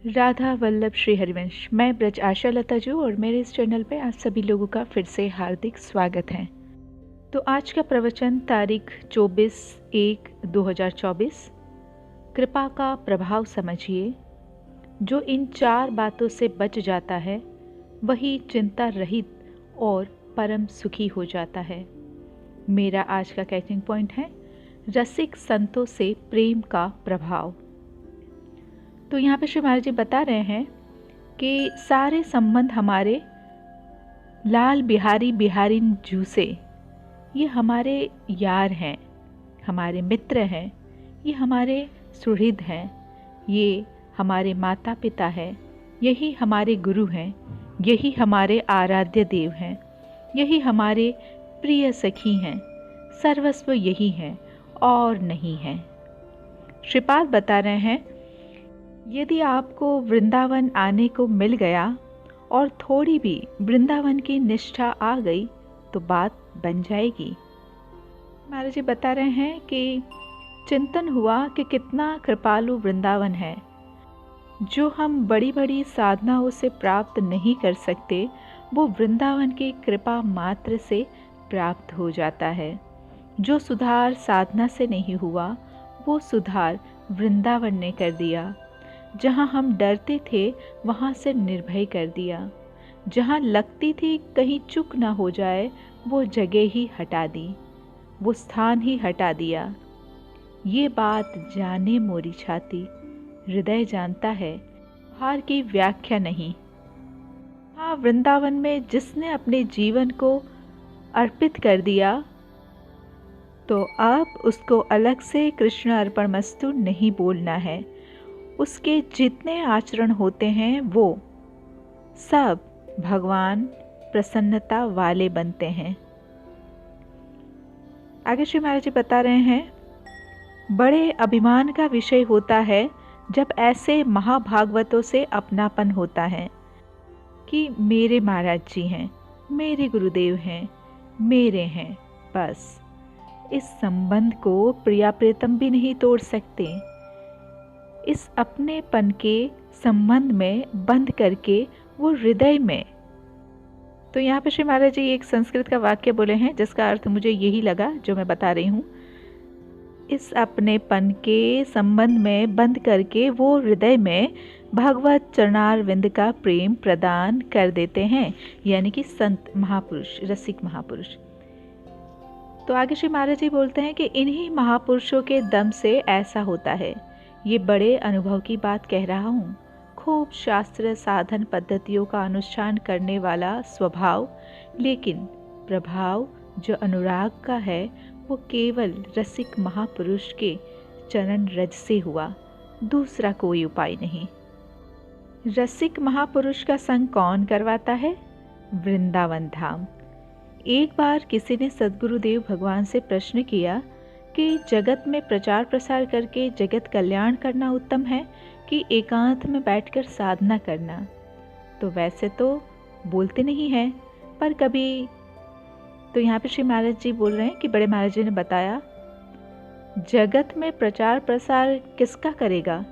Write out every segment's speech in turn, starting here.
राधा वल्लभ श्री हरिवंश। मैं ब्रज आशा लता जू और मेरे इस चैनल पे आप सभी लोगों का फिर से हार्दिक स्वागत है। तो आज का प्रवचन तारीख 24/1/2024। कृपा का प्रभाव समझिए। जो इन 4 बातों से बच जाता है वही चिंता रहित और परम सुखी हो जाता है। मेरा आज का कैचिंग पॉइंट है रसिक संतों से प्रेम का प्रभाव। तो यहाँ पे श्री महाराज जी बता रहे हैं कि सारे संबंध हमारे लाल बिहारी बिहारिन जू से, ये हमारे यार हैं, हमारे मित्र हैं, ये हमारे सुहृद हैं, ये हमारे माता पिता हैं, यही हमारे गुरु हैं, यही हमारे आराध्य देव हैं, यही हमारे प्रिय सखी हैं, सर्वस्व यही हैं और नहीं हैं। श्रीपाद बता रहे हैं यदि आपको वृंदावन आने को मिल गया और थोड़ी भी वृंदावन की निष्ठा आ गई तो बात बन जाएगी। महाराज जी बता रहे हैं कि चिंतन हुआ कि कितना कृपालु वृंदावन है। जो हम बड़ी बड़ी साधनाओं से प्राप्त नहीं कर सकते वो वृंदावन की कृपा मात्र से प्राप्त हो जाता है। जो सुधार साधना से नहीं हुआ वो सुधार वृंदावन ने कर दिया। जहाँ हम डरते थे वहाँ से निर्भय कर दिया। जहाँ लगती थी कहीं चूक ना हो जाए वो जगह ही हटा दी, वो स्थान ही हटा दिया। ये बात जाने मोरी छाती, हृदय जानता है, हार की व्याख्या नहीं। हाँ, वृंदावन में जिसने अपने जीवन को अर्पित कर दिया तो अब उसको अलग से कृष्ण अर्पणमस्तु नहीं बोलना है। उसके जितने आचरण होते हैं वो सब भगवान प्रसन्नता वाले बनते हैं। आगे श्री महाराज जी बता रहे हैं बड़े अभिमान का विषय होता है जब ऐसे महाभागवतों से अपनापन होता है कि मेरे महाराज जी हैं, मेरे गुरुदेव हैं, मेरे हैं। बस इस संबंध को प्रिया प्रीतम भी नहीं तोड़ सकते। इस अपनेपन के संबंध में बंद करके वो हृदय में। तो यहाँ पे श्री महाराज जी एक संस्कृत का वाक्य बोले हैं जिसका अर्थ मुझे यही लगा जो मैं बता रही हूँ। इस अपनेपन के संबंध में बंद करके वो हृदय में भगवत चरणारविंद का प्रेम प्रदान कर देते हैं, यानी कि संत महापुरुष, रसिक महापुरुष। तो आगे श्री महाराज जी बोलते हैं कि इन्हीं महापुरुषों के दम से ऐसा होता है। ये बड़े अनुभव की बात कह रहा हूँ। खूब शास्त्र साधन पद्धतियों का अनुष्ठान करने वाला स्वभाव, लेकिन प्रभाव जो अनुराग का है वो केवल रसिक महापुरुष के चरण रज से हुआ, दूसरा कोई उपाय नहीं। रसिक महापुरुष का संग कौन करवाता है? वृंदावन धाम। एक बार किसी ने सद्गुरुदेव भगवान से प्रश्न किया कि जगत में प्रचार प्रसार करके जगत कल्याण करना उत्तम है कि एकांत में बैठकर साधना करना। तो वैसे तो बोलते नहीं हैं, पर कभी तो यहाँ पे श्री महाराज जी बोल रहे हैं कि बड़े महाराज जी ने बताया जगत में प्रचार प्रसार किसका करेगा?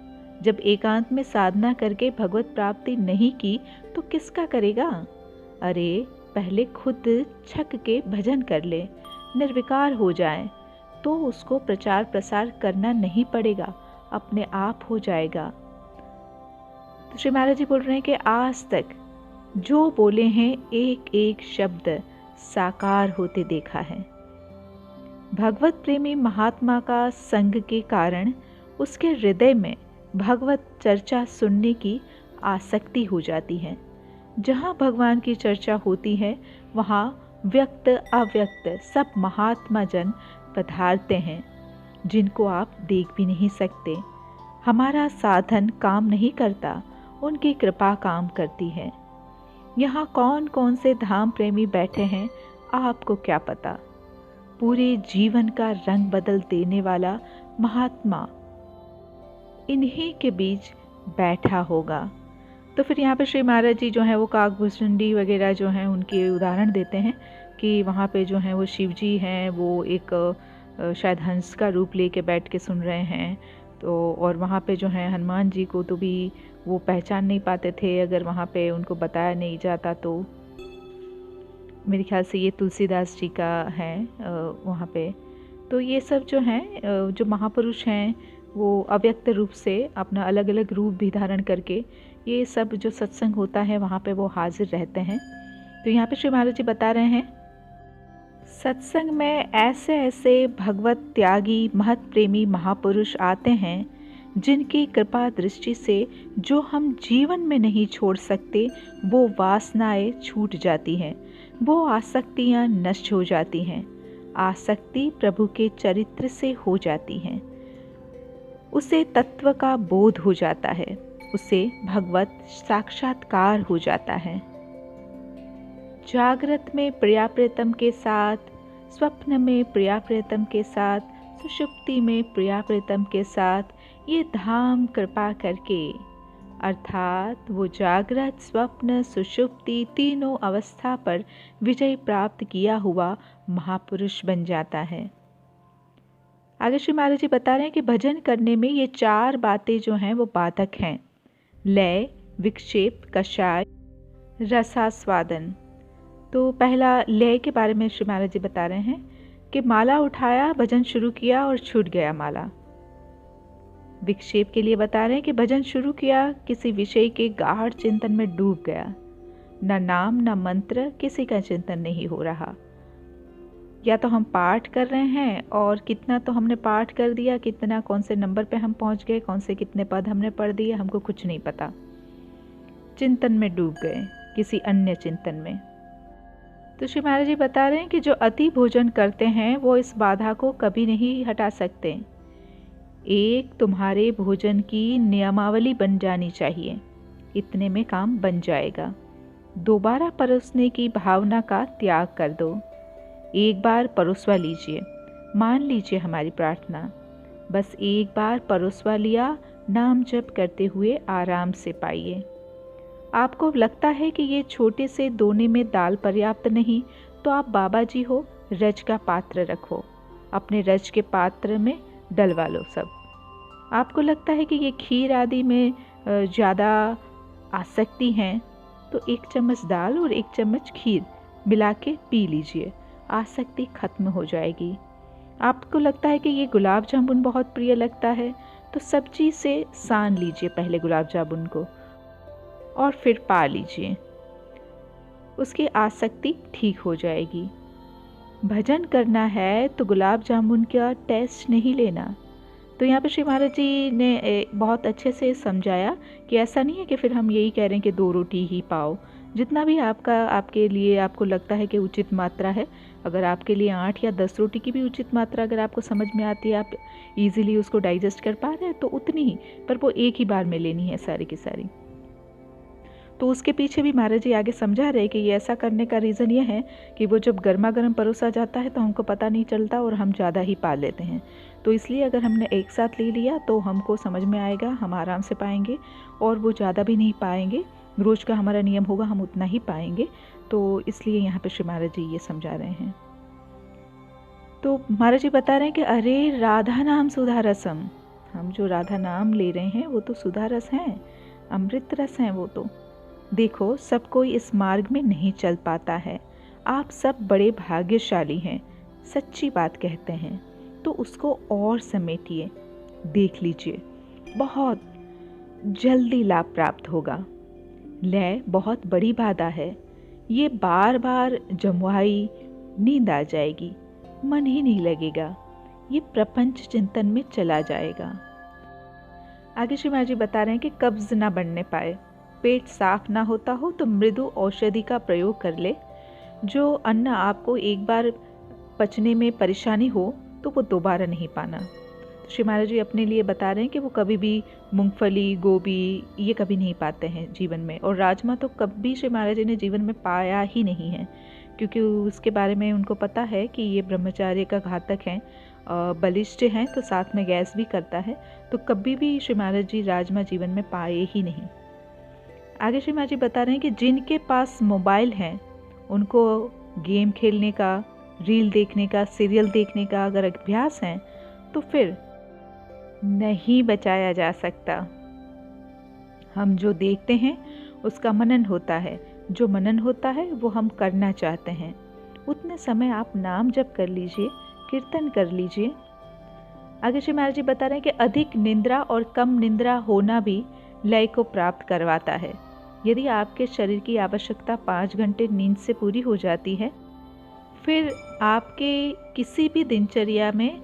जब एकांत में साधना करके भगवत प्राप्ति नहीं की तो किसका करेगा? अरे पहले खुद छक के भजन कर ले, निर्विकार हो जाए तो उसको प्रचार प्रसार करना नहीं पड़ेगा, अपने आप हो जाएगा। तो श्री महाराज जी बोल रहे हैं कि आज तक जो बोले हैं एक एक शब्द साकार होते देखा है। भगवत प्रेमी महात्मा का संग के कारण उसके हृदय में भगवत चर्चा सुनने की आसक्ति हो जाती है। जहाँ भगवान की चर्चा होती है वहाँ व्यक्त अव्यक्त सब महात्मा जन पधारते हैं जिनको आप देख भी नहीं सकते। हमारा साधन काम नहीं करता, उनकी कृपा काम करती है। यहाँ कौन कौन से धाम प्रेमी बैठे हैं आपको क्या पता। पूरे जीवन का रंग बदल देने वाला महात्मा इन्हीं के बीच बैठा होगा। तो फिर यहाँ पे श्री महाराज जी जो हैं वो काकभुसुंडी वगैरह जो हैं उनके उदाहरण देते हैं कि वहाँ पे जो हैं वो शिव जी हैं, वो एक शायद हंस का रूप लेके बैठ के सुन रहे हैं। तो और वहाँ पे जो है हनुमान जी को तो भी वो पहचान नहीं पाते थे अगर वहाँ पे उनको बताया नहीं जाता। तो मेरे ख्याल से ये तुलसीदास जी का है वहाँ पे। तो ये सब जो हैं जो महापुरुष हैं वो अव्यक्त रूप से अपना अलग अलग रूप भी धारण करके ये सब जो सत्संग होता है वहाँ पे वो हाजिर रहते हैं। तो यहाँ पे श्री महाराज जी बता रहे हैं, सत्संग में ऐसे ऐसे भगवत त्यागी महत प्रेमी महापुरुष आते हैं जिनकी कृपा दृष्टि से जो हम जीवन में नहीं छोड़ सकते वो वासनाएं छूट जाती हैं, वो आसक्तियाँ नष्ट हो जाती हैं, आसक्ति प्रभु के चरित्र से हो जाती हैं, उसे तत्व का बोध हो जाता है, उसे भगवत साक्षात्कार हो जाता है। जागृत में प्रिया प्रियतम के साथ, स्वप्न में प्रिया प्रियतम के साथ, सुषुप्ति में प्रिया प्रियतम के साथ ये धाम कृपा करके, अर्थात वो जागृत स्वप्न सुषुप्ति तीनों अवस्था पर विजय प्राप्त किया हुआ महापुरुष बन जाता है। आगे श्री महाराज जी बता रहे हैं कि भजन करने में ये 4 बातें जो हैं वो बाधक हैं, लय, विक्षेप, कषाय, रसास्वादन। तो पहला लय के बारे में श्री महाराज जी बता रहे हैं कि माला उठाया, भजन शुरू किया और छूट गया माला। विक्षेप के लिए बता रहे हैं कि भजन शुरू किया, किसी विषय के गाढ़ चिंतन में डूब गया, न नाम न मंत्र, किसी का चिंतन नहीं हो रहा। या तो हम पाठ कर रहे हैं और कितना तो हमने पाठ कर दिया, कितना कौन से नंबर पे हम पहुंच गए, कौन से कितने पद हमने पढ़ दिए, हमको कुछ नहीं पता। चिंतन में डूब गए, किसी अन्य चिंतन में। तो श्री महाराज जी बता रहे हैं कि जो अति भोजन करते हैं वो इस बाधा को कभी नहीं हटा सकते। एक तुम्हारे भोजन की नियमावली बन जानी चाहिए, इतने में काम बन जाएगा। दोबारा परोसने की भावना का त्याग कर दो, एक बार परोसवा लीजिए, मान लीजिए हमारी प्रार्थना, बस एक बार परोसवा लिया, नाम जप करते हुए आराम से पाइए। आपको लगता है कि ये छोटे से दोने में दाल पर्याप्त नहीं, तो आप बाबा जी हो, रज का पात्र रखो, अपने रज के पात्र में डलवा लो सब। आपको लगता है कि ये खीर आदि में ज़्यादा आसक्ति है, तो 1 चम्मच दाल और 1 चम्मच खीर मिला के पी लीजिए, आसक्ति खत्म हो जाएगी। आपको लगता है कि ये गुलाब जामुन बहुत प्रिय लगता है, तो सब्जी से सान लीजिए पहले गुलाब जामुन को और फिर पा लीजिए, उसकी आसक्ति ठीक हो जाएगी। भजन करना है तो गुलाब जामुन का टेस्ट नहीं लेना। तो यहाँ पे श्री महाराज जी ने बहुत अच्छे से समझाया कि ऐसा नहीं है कि फिर हम यही कह रहे हैं कि 2 रोटी ही पाओ, जितना भी आपके लिए आपको लगता है कि उचित मात्रा है। अगर आपके लिए 8 या 10 रोटी की भी उचित मात्रा अगर आपको समझ में आती है, आप इजीली उसको डाइजेस्ट कर पा रहे हैं, तो उतनी ही, पर वो एक ही बार में लेनी है सारी की सारी। तो उसके पीछे भी महाराज जी आगे समझा रहे कि ये ऐसा करने का रीज़न ये है कि वो जब गर्मा गर्म परोसा जाता है तो हमको पता नहीं चलता और हम ज़्यादा ही पा लेते हैं। तो इसलिए अगर हमने एक साथ ले लिया तो हमको समझ में आएगा, हम आराम से पाएंगे और वो ज़्यादा भी नहीं पाएंगे। रोज़ का हमारा नियम होगा, हम उतना ही पाएंगे। तो इसलिए यहाँ पे श्री महाराज जी ये समझा रहे हैं। तो महाराज जी बता रहे हैं कि अरे राधा नाम सुधा रसम, हम जो राधा नाम ले रहे हैं वो तो सुधा रस हैं, अमृत रस हैं वो तो। देखो, सब कोई इस मार्ग में नहीं चल पाता है, आप सब बड़े भाग्यशाली हैं, सच्ची बात कहते हैं, तो उसको और समेटिए, देख लीजिए, बहुत जल्दी लाभ प्राप्त होगा। लय बहुत बड़ी बाधा है, ये बार बार जमुआई, नींद आ जाएगी, मन ही नहीं लगेगा, ये प्रपंच चिंतन में चला जाएगा। आगे श्री महाराज जी बता रहे हैं कि कब्ज ना बढ़ने पाए, पेट साफ ना होता हो तो मृदु औषधि का प्रयोग कर ले। जो अन्न आपको एक बार पचने में परेशानी हो तो वो दोबारा नहीं पाना। तो श्री महाराज जी अपने लिए बता रहे हैं कि वो कभी भी मूंगफली, गोभी ये कभी नहीं पाते हैं जीवन में, और राजमा तो कभी श्री महाराज जी ने जीवन में पाया ही नहीं है, क्योंकि उसके बारे में उनको पता है कि ये ब्रह्मचार्य का घातक है, बलिष्ठ हैं, तो साथ में गैस भी करता है। तो कभी भी श्री महाराज जी राजमा जीवन में पाए ही नहीं। आगे श्री महाराज जी बता रहे हैं कि जिनके पास मोबाइल हैं उनको गेम खेलने का, रील देखने का, सीरियल देखने का अगर अभ्यास है तो फिर नहीं बचाया जा सकता। हम जो देखते हैं उसका मनन होता है, जो मनन होता है वो हम करना चाहते हैं। उतने समय आप नाम जप कर लीजिए, कीर्तन कर लीजिए। आगे श्री महाराज जी बता रहे हैं कि अधिक निंद्रा और कम निंद्रा होना भी लय को प्राप्त करवाता है। यदि आपके शरीर की आवश्यकता 5 घंटे नींद से पूरी हो जाती है, फिर आपके किसी भी दिनचर्या में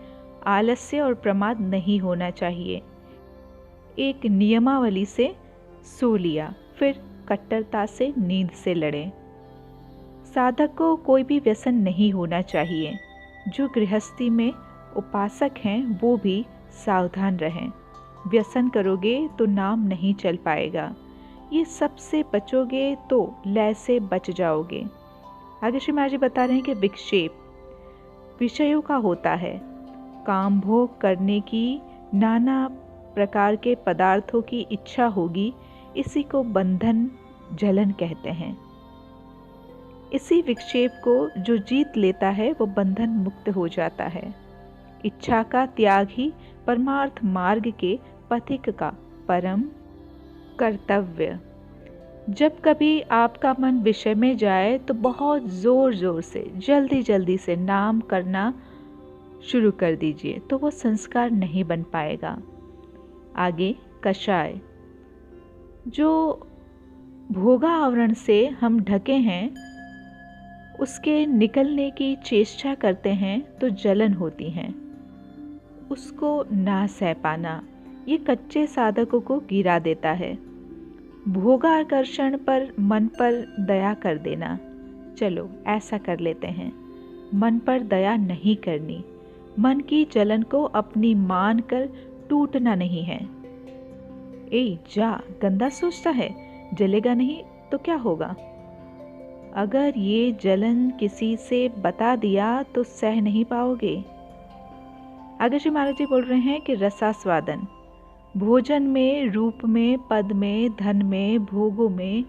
आलस्य और प्रमाद नहीं होना चाहिए। एक नियमावली से सो लिया, फिर कट्टरता से नींद से लड़ें। साधक को कोई भी व्यसन नहीं होना चाहिए। जो गृहस्थी में उपासक हैं वो भी सावधान रहें। व्यसन करोगे तो नाम नहीं चल पाएगा। ये सब से बचोगे तो लय से बच जाओगे। आगे श्री महाराज जी बता रहे हैं कि विक्षेप विषयों का होता है। काम भोग करने की नाना प्रकार के पदार्थों की इच्छा होगी, इसी को बंधन जलन कहते हैं। इसी विक्षेप को जो जीत लेता है वो बंधन मुक्त हो जाता है। इच्छा का त्याग ही परमार्थ मार्ग के पथिक का परम कर्तव्य। जब कभी आपका मन विषय में जाए तो बहुत जोर जोर से जल्दी जल्दी से नाम करना शुरू कर दीजिए, तो वो संस्कार नहीं बन पाएगा। आगे कषाय। जो भोगा आवरण से हम ढके हैं उसके निकलने की चेष्टा करते हैं तो जलन होती है। उसको ना सह पाना ये कच्चे साधकों को गिरा देता है। भोगाकर्षण पर मन पर दया कर देना। चलो ऐसा कर लेते हैं, मन पर दया नहीं करनी। मन की जलन को अपनी मान कर टूटना नहीं है। ए जा, गंदा सोचता है, जलेगा नहीं तो क्या होगा। अगर ये जलन किसी से बता दिया तो सह नहीं पाओगे। आगे श्री महाराज जी बोल रहे हैं कि रसास्वादन। भोजन में, रूप में, पद में, धन में, भोगों में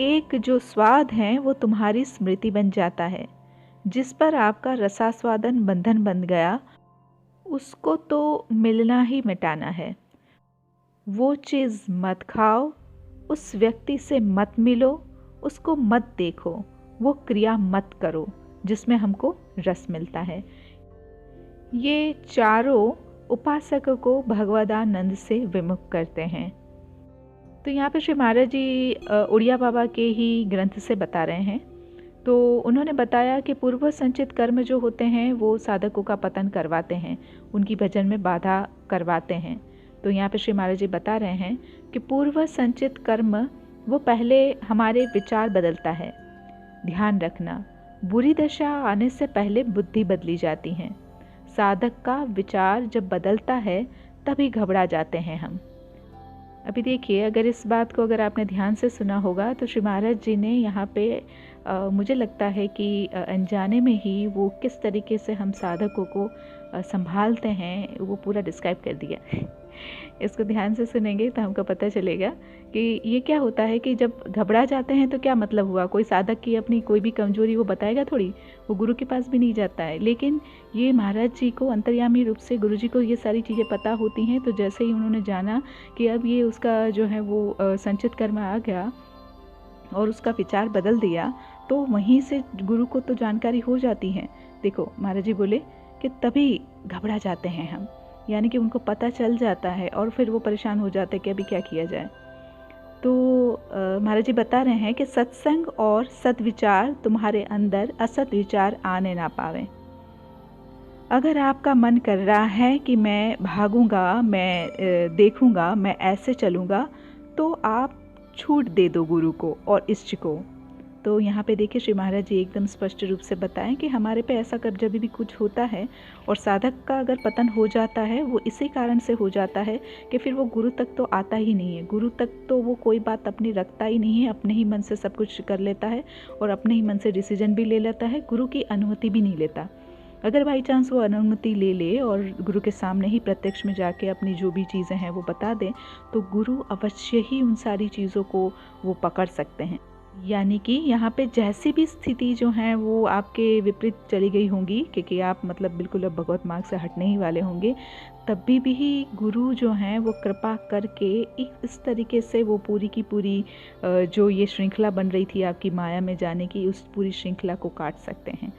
एक जो स्वाद है वो तुम्हारी स्मृति बन जाता है। जिस पर आपका रसास्वादन बंधन बन गया उसको तो मिलना ही मिटाना है। वो चीज़ मत खाओ, उस व्यक्ति से मत मिलो, उसको मत देखो, वो क्रिया मत करो जिसमें हमको रस मिलता है। ये चारों उपासकों को भगवदानंद से विमुख करते हैं। तो यहाँ पे श्री महाराज जी उड़िया बाबा के ही ग्रंथ से बता रहे हैं। तो उन्होंने बताया कि पूर्व संचित कर्म जो होते हैं वो साधकों का पतन करवाते हैं, उनकी भजन में बाधा करवाते हैं। तो यहाँ पे श्री महाराज जी बता रहे हैं कि पूर्व संचित कर्म वो पहले हमारे विचार बदलता है। ध्यान रखना, बुरी दशा आने से पहले बुद्धि बदली जाती है। साधक का विचार जब बदलता है तभी घबरा जाते हैं हम। अभी देखिए, अगर इस बात को अगर आपने ध्यान से सुना होगा तो श्री महाराज जी ने यहाँ पे मुझे लगता है कि अनजाने में ही वो किस तरीके से हम साधकों को संभालते हैं वो पूरा डिस्क्राइब कर दिया। इसको ध्यान से सुनेंगे तो हमको पता चलेगा कि ये क्या होता है कि जब घबरा जाते हैं तो क्या मतलब हुआ। कोई साधक की अपनी कोई भी कमजोरी वो बताएगा थोड़ी, वो गुरु के पास भी नहीं जाता है। लेकिन ये महाराज जी को अंतर्यामी रूप से गुरु जी को ये सारी चीज़ें पता होती हैं। तो जैसे ही उन्होंने जाना कि अब ये उसका जो है वो संचित कर्म आ गया और उसका विचार बदल दिया, तो वहीं से गुरु को तो जानकारी हो जाती है। देखो महाराज जी बोले कि तभी घबरा जाते हैं हम, यानी कि उनको पता चल जाता है और फिर वो परेशान हो जाते हैं कि अभी क्या किया जाए। तो महाराज जी बता रहे हैं कि सत्संग और सद्विचार तुम्हारे अंदर असत विचार आने ना पावे। अगर आपका मन कर रहा है कि मैं भागूंगा, मैं देखूंगा, मैं ऐसे चलूंगा, तो आप छूट दे दो गुरु को और इष्ट को। तो यहाँ पे देखिए श्री महाराज जी एकदम स्पष्ट रूप से बताएं कि हमारे पे ऐसा कब जब भी कुछ होता है और साधक का अगर पतन हो जाता है वो इसी कारण से हो जाता है कि फिर वो गुरु तक तो आता ही नहीं है। गुरु तक तो वो कोई बात अपनी रखता ही नहीं है, अपने ही मन से सब कुछ कर लेता है और अपने ही मन से डिसीजन भी ले लेता है, गुरु की अनुमति भी नहीं लेता। अगर बाई चांस वो अनुमति ले ले और गुरु के सामने ही प्रत्यक्ष में जाके अपनी जो भी चीज़ें हैं वो बता दें, तो गुरु अवश्य ही उन सारी चीज़ों को वो पकड़ सकते हैं। यानी कि यहाँ पे जैसी भी स्थिति जो है वो आपके विपरीत चली गई होंगी, क्योंकि आप मतलब बिल्कुल अब भगवत मार्ग से हटने ही वाले होंगे, तब भी गुरु जो हैं वो कृपा करके इस तरीके से वो पूरी की पूरी जो ये श्रृंखला बन रही थी आपकी माया में जाने की, उस पूरी श्रृंखला को काट सकते हैं।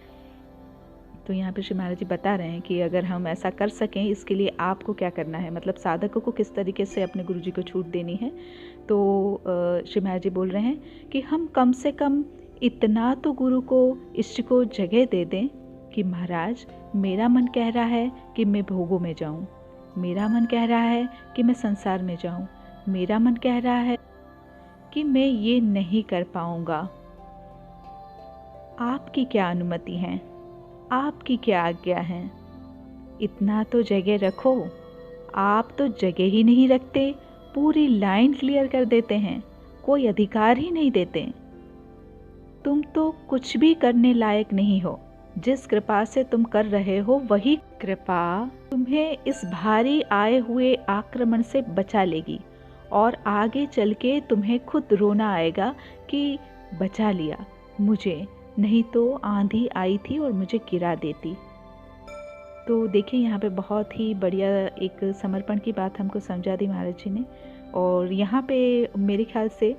तो यहाँ पे श्री महाराज जी बता रहे हैं कि अगर हम ऐसा कर सकें, इसके लिए आपको क्या करना है, मतलब साधकों को किस तरीके से अपने गुरु जी को छूट देनी है। तो श्री महाराज जी बोल रहे हैं कि हम कम से कम इतना तो गुरु को, इष्ट को जगह दे दें कि महाराज मेरा मन कह रहा है कि मैं भोगों में जाऊँ, मेरा मन कह रहा है कि मैं संसार में जाऊँ, मेरा मन कह रहा है कि मैं ये नहीं कर पाऊँगा। आपकी क्या अनुमति है, आपकी क्या आज्ञा है, इतना तो जगह रखो। आप तो जगह ही नहीं रखते, पूरी लाइन क्लियर कर देते हैं, कोई अधिकार ही नहीं देते। तुम तो कुछ भी करने लायक नहीं हो, जिस कृपा से तुम कर रहे हो वही कृपा तुम्हें इस भारी आए हुए आक्रमण से बचा लेगी, और आगे चल के तुम्हें खुद रोना आएगा कि बचा लिया मुझे, नहीं तो आंधी आई थी और मुझे गिरा देती। तो देखिए यहाँ पे बहुत ही बढ़िया एक समर्पण की बात हमको समझा दी महाराज जी ने। और यहाँ पे मेरे ख्याल से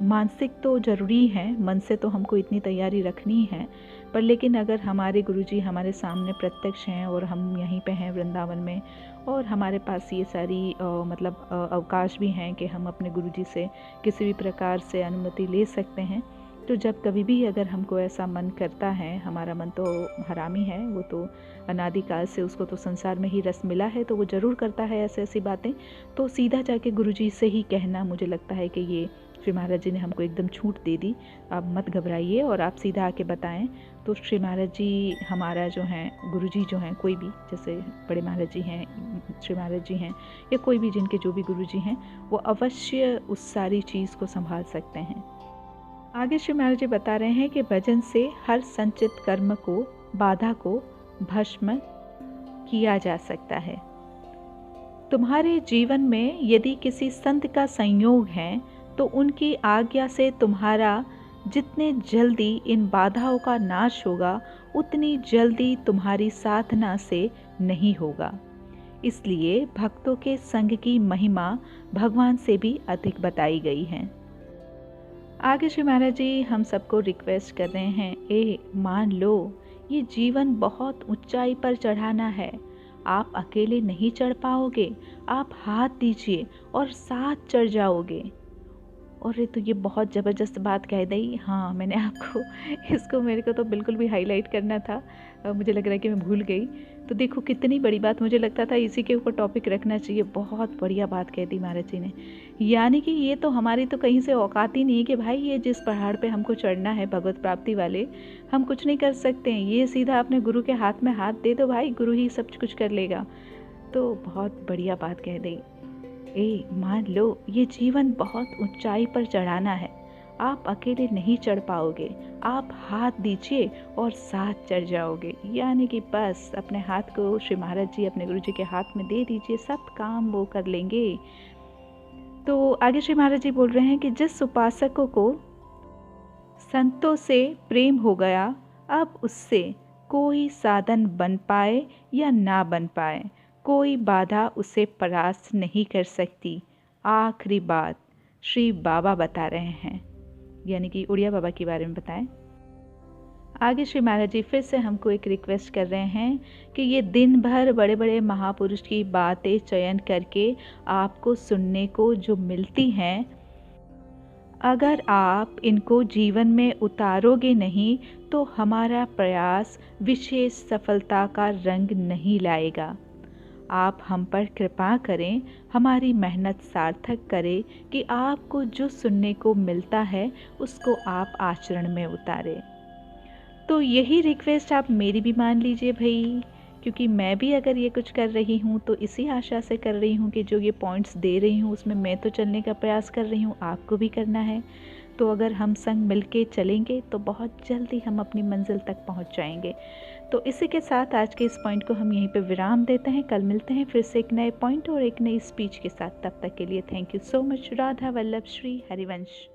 मानसिक तो ज़रूरी है, मन से तो हमको इतनी तैयारी रखनी है, पर लेकिन अगर हमारे गुरुजी हमारे सामने प्रत्यक्ष हैं और हम यहीं पे हैं वृंदावन में, और हमारे पास ये सारी मतलब अवकाश भी हैं कि हम अपने गुरुजी से किसी भी प्रकार से अनुमति ले सकते हैं, तो जब कभी भी अगर हमको ऐसा मन करता है, हमारा मन तो हरामी है, वो तो अनादिकाल से उसको तो संसार में ही रस मिला है, तो वो ज़रूर करता है ऐसी ऐसी बातें, तो सीधा जाके गुरुजी से ही कहना, मुझे लगता है कि ये श्री महाराज जी ने हमको एकदम छूट दे दी। आप मत घबराइए और आप सीधा आके बताएं। तो श्री महाराज जी हमारा जो हैं गुरुजी जो हैं, कोई भी, जैसे बड़े महाराज जी हैं, श्री महाराज जी हैं, या कोई भी जिनके जो भी गुरुजी हैं, वो अवश्य उस सारी चीज़ को संभाल सकते हैं। आगे श्री महाराज जी बता रहे हैं कि भजन से हर संचित कर्म को, बाधा को भस्म किया जा सकता है। तुम्हारे जीवन में यदि किसी संत का संयोग है तो उनकी आज्ञा से तुम्हारा जितने जल्दी इन बाधाओं का नाश होगा, उतनी जल्दी तुम्हारी साधना से नहीं होगा। इसलिए भक्तों के संग की महिमा भगवान से भी अधिक बताई गई है। आगे श्री महाराज जी हम सबको रिक्वेस्ट कर रहे हैं, मान लो ये जीवन बहुत ऊंचाई पर चढ़ाना है, आप अकेले नहीं चढ़ पाओगे, आप हाथ दीजिए और साथ चढ़ जाओगे। और ये तो ये बहुत ज़बरदस्त बात कह दी। हाँ, मैंने आपको इसको, मेरे को तो बिल्कुल भी हाईलाइट करना था, मुझे लग रहा है कि मैं भूल गई। तो देखो कितनी बड़ी बात, मुझे लगता था इसी के ऊपर टॉपिक रखना चाहिए। बहुत बढ़िया बात कह दी महाराज जी ने। यानी कि ये तो हमारी तो कहीं से औकात ही नहीं है कि भाई ये जिस पहाड़ पे हमको चढ़ना है भगवत प्राप्ति वाले, हम कुछ नहीं कर सकते हैं। ये सीधा अपने गुरु के हाथ में हाथ दे दो भाई, गुरु ही सब कुछ कर लेगा। तो बहुत बढ़िया बात कह दी। मान लो ये जीवन बहुत ऊंचाई पर चढ़ाना है, आप अकेले नहीं चढ़ पाओगे, आप हाथ दीजिए और साथ चढ़ जाओगे। यानी कि बस अपने हाथ को श्री महाराज जी, अपने गुरु जी के हाथ में दे दीजिए, सब काम वो कर लेंगे। तो आगे श्री महाराज जी बोल रहे हैं कि जिस उपासकों को संतों से प्रेम हो गया, अब उससे कोई साधन बन पाए या ना बन पाए, कोई बाधा उसे परास्त नहीं कर सकती। आखिरी बात श्री बाबा बता रहे हैं, यानी कि उड़िया बाबा के बारे में बताएं। आगे श्री महाराज जी फिर से हमको एक रिक्वेस्ट कर रहे हैं कि ये दिन भर बड़े बड़े महापुरुष की बातें चयन करके आपको सुनने को जो मिलती हैं, अगर आप इनको जीवन में उतारोगे नहीं तो हमारा प्रयास विशेष सफलता का रंग नहीं लाएगा। आप हम पर कृपा करें, हमारी मेहनत सार्थक करें कि आपको जो सुनने को मिलता है उसको आप आचरण में उतारें। तो यही रिक्वेस्ट आप मेरी भी मान लीजिए भाई, क्योंकि मैं भी अगर ये कुछ कर रही हूँ तो इसी आशा से कर रही हूँ कि जो ये पॉइंट्स दे रही हूँ उसमें मैं तो चलने का प्रयास कर रही हूँ, आपको भी करना है। तो अगर हम संग मिलके चलेंगे तो बहुत जल्दी हम अपनी मंजिल तक पहुँच जाएंगे। तो इसी के साथ आज के इस पॉइंट को हम यहीं पे विराम देते हैं। कल मिलते हैं फिर से एक नए पॉइंट और एक नई स्पीच के साथ। तब तक के लिए thank you so much. Radha Vallabh Shri Harivansh.